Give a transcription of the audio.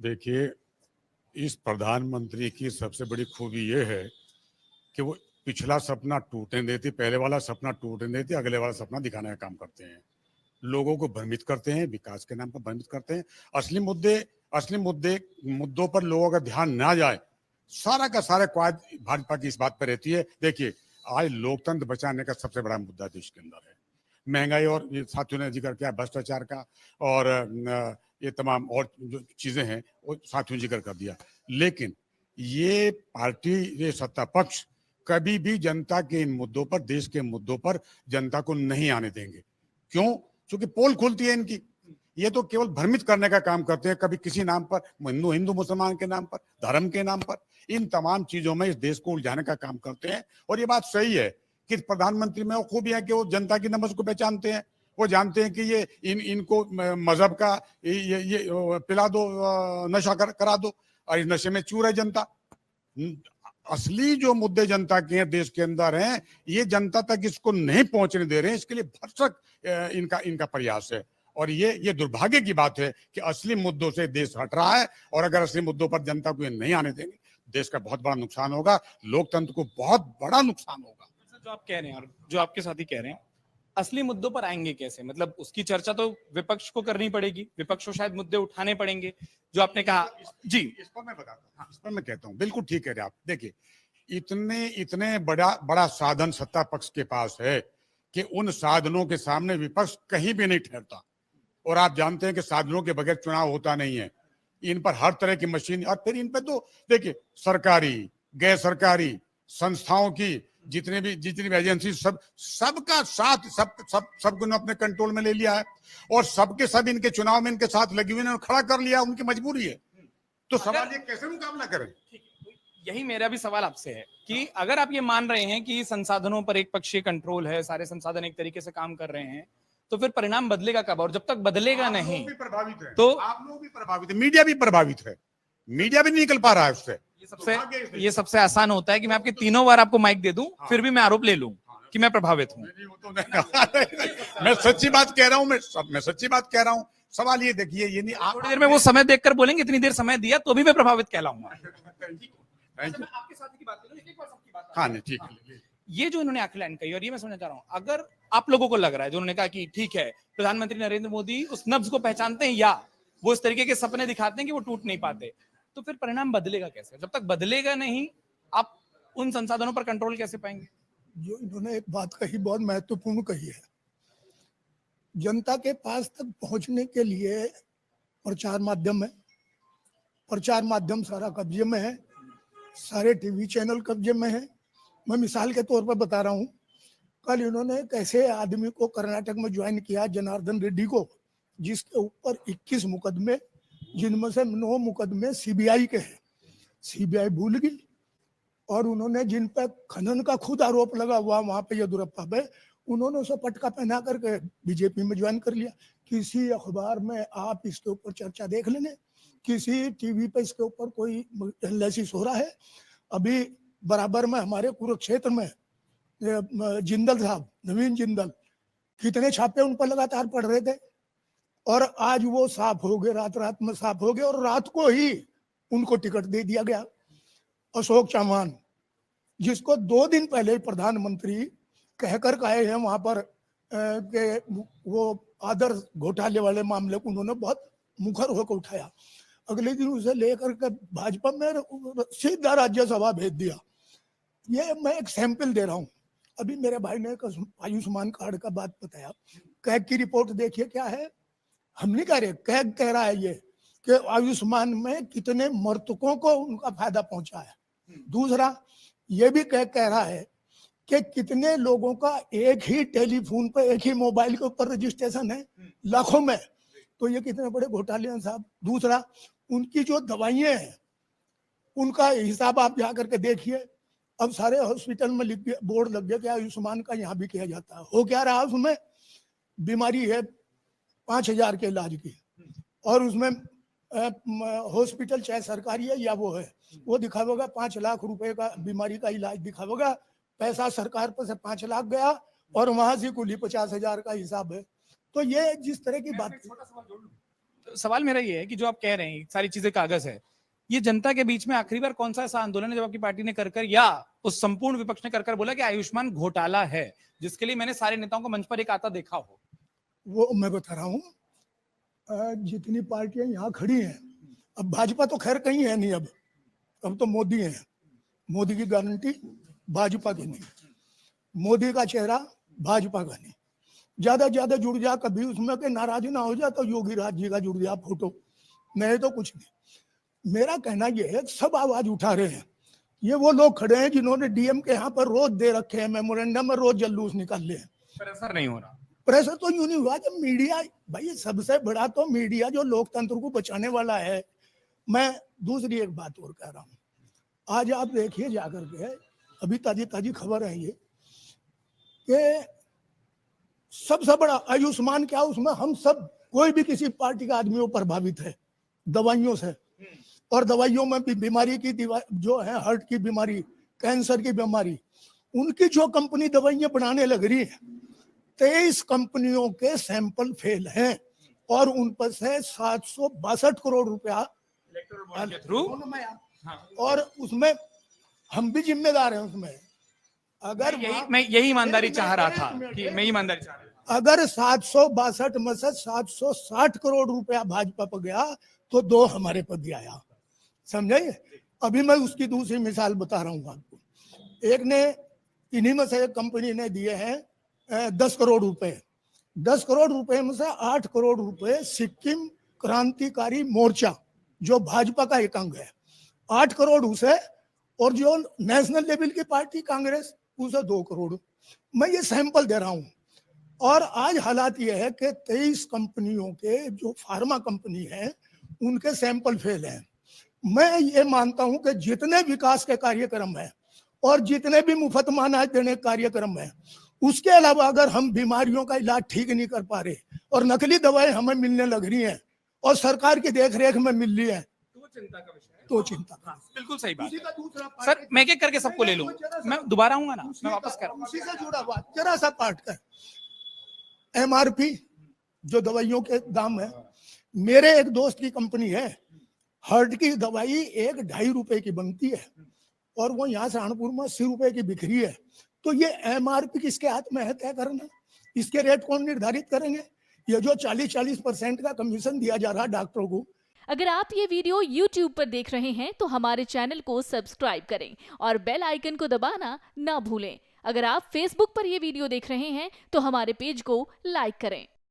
देखिए, इस प्रधानमंत्री की सबसे बड़ी खूबी ये है कि वो पिछला सपना टूटने देते, पहले वाला सपना टूटने देते, अगले वाला सपना दिखाने का काम करते हैं। लोगों को भ्रमित करते हैं, विकास के नाम पर भ्रमित करते हैं। असली मुद्दे मुद्दों पर लोगों का ध्यान ना जाए, सारा का सारा क्वाद भाजपा की इस बात पर रहती है। देखिए, आज लोकतंत्र बचाने का सबसे बड़ा मुद्दा देश के अंदर है महंगाई, और ये साथियों ने जिक्र किया भ्रष्टाचार का, और ये तमाम और जो चीजें हैं वो साथियों ने जिक्र कर दिया। लेकिन ये पार्टी, ये सत्ता पक्ष कभी भी जनता के इन मुद्दों पर, देश के मुद्दों पर जनता को नहीं आने देंगे। क्यों? क्योंकि पोल खुलती है इनकी। ये तो केवल भ्रमित करने का काम करते हैं, कभी किसी नाम पर, हिंदू मुसलमान के नाम पर, धर्म के नाम पर, इन तमाम चीजों में इस देश को उलझाने का काम करते हैं। और ये बात सही है कि प्रधानमंत्री में वो खूबी है कि वो जनता की नब्ज को पहचानते हैं। वो जानते हैं कि ये इनको मजहब का ये पिला दो, नशा करा दो, और इस नशे में चूर है जनता। असली जो मुद्दे जनता के हैं, देश के अंदर हैं, ये जनता तक इसको नहीं पहुंचने दे रहे हैं। इसके लिए भरसक इनका प्रयास है। और ये दुर्भाग्य की बात है कि असली मुद्दों से देश हट रहा है, और अगर असली मुद्दों पर जनता को ये नहीं आने देंगे, देश का बहुत बड़ा नुकसान होगा, लोकतंत्र को बहुत बड़ा नुकसान होगा। जो आप कह रहे हैं और जो आपके साथी कह रहे हैं, असली मुद्दों पर आएंगे कैसे? मतलब उसकी चर्चा तो विपक्ष को करनी पड़ेगी, विपक्ष को शायद मुद्दे उठाने पड़ेंगे, जो आपने कहा। जी, इस पर मैं बताता हूँ। हाँ, इस पर मैं कहता हूँ, बिल्कुल ठीक कह रहे हैं आप। देखिए, इतने बड़ा साधन सत्ता पक्ष के पास है कि उन साधनों के सामने विपक्ष कहीं भी नहीं ठहरता। और आप जानते हैं कि साधनों के बगैर चुनाव होता नहीं है। इन पर हर तरह की मशीन, और फिर इन पर तो देखिए, सरकारी, गैर सरकारी संस्थाओं की जितनी भी एजेंसी, सबका साथ, सबको अपने कंट्रोल में ले लिया है, और सबके सब इनके चुनाव में इनके साथ लगी हुई है, खड़ा कर लिया। उनकी मजबूरी है। तो सवाल ये कैसे मुकाबला करें? यही मेरा भी सवाल आपसे है कि अगर आप ये मान रहे हैं कि संसाधनों पर एक पक्षीय कंट्रोल है, सारे संसाधन एक तरीके से काम कर रहे हैं, तो फिर परिणाम बदलेगा कब? और जब तक बदलेगा नहीं, भी प्रभावित है, तो आप लोग भी प्रभावित है, मीडिया भी प्रभावित है, मीडिया भी नहीं निकल पा रहा है उससे। ये सबसे आसान होता है कि मैं आपके तीनों बार आपको माइक दे दूं, फिर भी मैं आरोप ले लूं कि मैं प्रभावित हूं। मैं सच्ची बात कह रहा हूं, मैं सच्ची बात कह रहा हूं। सवाल ये देखिए, ये नहीं, आप थोड़ी देर में वो समय देखकर बोलेंगे, इतनी देर समय दिया तो भी मैं प्रभावित कहलाऊंगा। आपके साथ की बात करूं, हाँ नहीं, ठीक है। ये जो इन्होंने आखिर लाइन कही, और ये मैं समझना चाह रहा हूं, अगर आप लोगों को लग रहा है, जो उन्होंने कहा कि ठीक है, प्रधानमंत्री नरेंद्र मोदी उस नब्ज को पहचानते हैं, या वो इस तरीके के सपने दिखाते हैं कि वो टूट नहीं पाते, तो फिर परिणाम बदलेगा कैसे? जब तक बदलेगा नहीं, आप उन संसाधनों पर कंट्रोल कैसे पाएंगे? जो इन्होंने एक बात कही, बहुत महत्वपूर्ण कही है। जनता के पास तक पहुंचने के लिए प्रचार माध्यम है, प्रचार माध्यम सारा कब्जे में है, सारे टीवी चैनल कब्जे में है। मैं मिसाल के तौर पर बता रहा हूँ, कल इन्होंने एक ऐसे आदमी को कर्नाटक में ज्वाइन किया, जनार्दन रेड्डी को, जिसके ऊपर 21 मुकदमे, जिनमें से 9 मुकदमे सीबीआई के हैं। सीबीआई भूल गई, और उन्होंने जिन पर खनन का खुद आरोप लगा हुआ वहां पे येदुरप्पा पे, उन्होंने उसे पटका पहना करके बीजेपी में ज्वाइन कर लिया। किसी अखबार में आप इसके ऊपर चर्चा देख लेंगे, किसी टीवी पे इसके ऊपर कोई एनालिसिस हो रहा है? अभी बराबर में हमारे कुरुक्षेत्र में जिंदल साहब, नवीन जिंदल, कितने छापे उन पर लगातार पड़ रहे थे, और आज वो साफ हो गए, रात में साफ हो गए, और रात को ही उनको टिकट दे दिया गया। अशोक चौहान, जिसको 2 दिन पहले प्रधानमंत्री कहकर आए हैं वहां पर कि वो आदर्श घोटाले वाले मामले को उन्होंने बहुत मुखर होकर उठाया, अगले दिन उसे लेकर के भाजपा में सीधा राज्यसभा भेज दिया। ये मैं एक सैंपल दे रहा हूँ। अभी मेरे भाई ने आयुष्मान कार्ड का बात बताया, कैग की रिपोर्ट देखिए क्या है। हम नहीं कह रहे, कैग कह रहा है ये कि आयुष्मान में कितने मृतकों को उनका फायदा पहुंचा है। दूसरा, ये भी कह रहा है कि कितने लोगों का एक ही टेलीफोन पर, एक ही मोबाइल के ऊपर रजिस्ट्रेशन है, लाखों में। तो ये कितने बड़े घोटाले हैं साहब। दूसरा, उनकी जो दवाइयां हैं उनका हिसाब आप जा करके देखिए। अब सारे हॉस्पिटल में लिख दिया, बोर्ड लग गया कि आयुष्मान का यहाँ भी किया जाता है। हो क्या रहा, उसमें बीमारी है 5,000 के इलाज की, और उसमें हॉस्पिटल चाहे सरकारी है या वो है, वो दिखावेगा 5 लाख रुपए का बीमारी का इलाज दिखावेगा। पैसा सरकार पर से 5 लाख गया, और वहां से कुल 50,000 का हिसाब है। तो ये जिस तरह की बात, तो सवाल मेरा ये है कि जो आप कह रहे हैं सारी चीजें कागज है, ये जनता के बीच में आखिरी बार कौन सा ऐसा आंदोलन है जब आपकी पार्टी ने कर या उस संपूर्ण विपक्ष ने कर बोला कि आयुष्मान घोटाला है, जिसके लिए मैंने सारे नेताओं को मंच पर एक आता देखा हो? वो मैं बता रहा हूँ, जितनी पार्टियां यहाँ खड़ी हैं, अब भाजपा तो खैर कहीं है नहीं, अब तो मोदी है। मोदी की गारंटी भाजपा की नहीं, मोदी का चेहरा भाजपा का नहीं। ज्यादा जुड़ जा, कभी उसमें के नाराज ना हो जा तो योगी राज जी का जुड़ जा फोटो, नहीं तो कुछ नहीं। मेरा कहना ये है, सब आवाज उठा रहे हैं। ये वो लोग खड़े हैं जिन्होंने डीएम के यहाँ पर रोज दे रखे हैं मेमोरेंडम में, रोज जल्लूस निकाल ले, पर असर नहीं हो रहा। प्रेशर तो यूं नहीं हुआ जब मीडिया, भाई सबसे बड़ा तो मीडिया जो लोकतंत्र को बचाने वाला है। मैं दूसरी एक बात और कह रहा हूँ, आज आप देखिए जाकर के, अभी ताजी खबर है ये कि सबसे बड़ा आयुष्मान क्या, उसमें हम सब कोई भी किसी पार्टी का आदमी वो प्रभावित है दवाइयों से, और दवाइयों में भी बीमारी की जो है हार्ट की बीमारी, कैंसर की बीमारी, उनकी जो कंपनी दवाइयां बनाने लग रही है, 23 कंपनियों के सैंपल फेल हैं और उन पर से 762 करोड़ रुपया के थ्रू, और उसमें हम भी जिम्मेदार हैं उसमें। अगर मैं यही ईमानदारी चाह रहा था कि मैं ईमानदारी चाह रहा था। अगर 762 में से 760 करोड़ रुपया भाजपा पर गया तो 2 हमारे पर भी आया, समझे? अभी मैं उसकी दूसरी मिसाल बता रहा हूँ आपको। एक ने, इन्हीं में से एक कंपनी ने दिए हैं 10 करोड़ रुपए। 10 करोड़ रुपए में से 8 करोड़ रुपए सिक्किम क्रांतिकारी मोर्चा जो भाजपा का एक अंग है, 8 करोड़ उसे, और जो नेशनल लेवल की पार्टी कांग्रेस उसे 2 करोड़। मैं ये सैंपल दे रहा हूँ। और आज हालात ये है कि 23 कंपनियों के जो फार्मा कंपनी है उनके सैंपल फेल हैं। मैं ये मानता हूं कि जितने विकास के कार्यक्रम है और जितने भी मुफ्त अनाज देने के कार्यक्रम है, उसके अलावा अगर हम बीमारियों का इलाज ठीक नहीं कर पा रहे और नकली दवाएं हमें मिलने लग रही हैं और सरकार की देखरेख में मिल रही है, तो चिंता का विषय है। तो चिंता। हाँ, बिल्कुल सही बात है। दूसरा सर मैं एक करके सबको ले लूं, मैं दोबारा आऊंगा ना, मैं वापस कर रहा हूं। उसी से जुड़ा हुआ जरा सा पार्ट कर, एमआरपी जो दवाइयों के दाम है, मेरे एक दोस्त की कंपनी है, हार्ट की दवाई 1-2.5 रुपए की बनती है और वो यहाँ सहारनपुर में 80 रुपए की बिक रही है। तो ये एमआरपी किसके हाथ में है तय करना? इसके रेट कौन निर्धारित करेंगे? ये जो 40% का कमीशन दिया जा रहा है डॉक्टरों को। अगर आप ये वीडियो YouTube पर देख रहे हैं तो हमारे चैनल को सब्सक्राइब करें और बेल आइकन को दबाना ना भूलें। अगर आप Facebook पर ये वीडियो देख रहे हैं तो हमारे पेज को लाइक करें।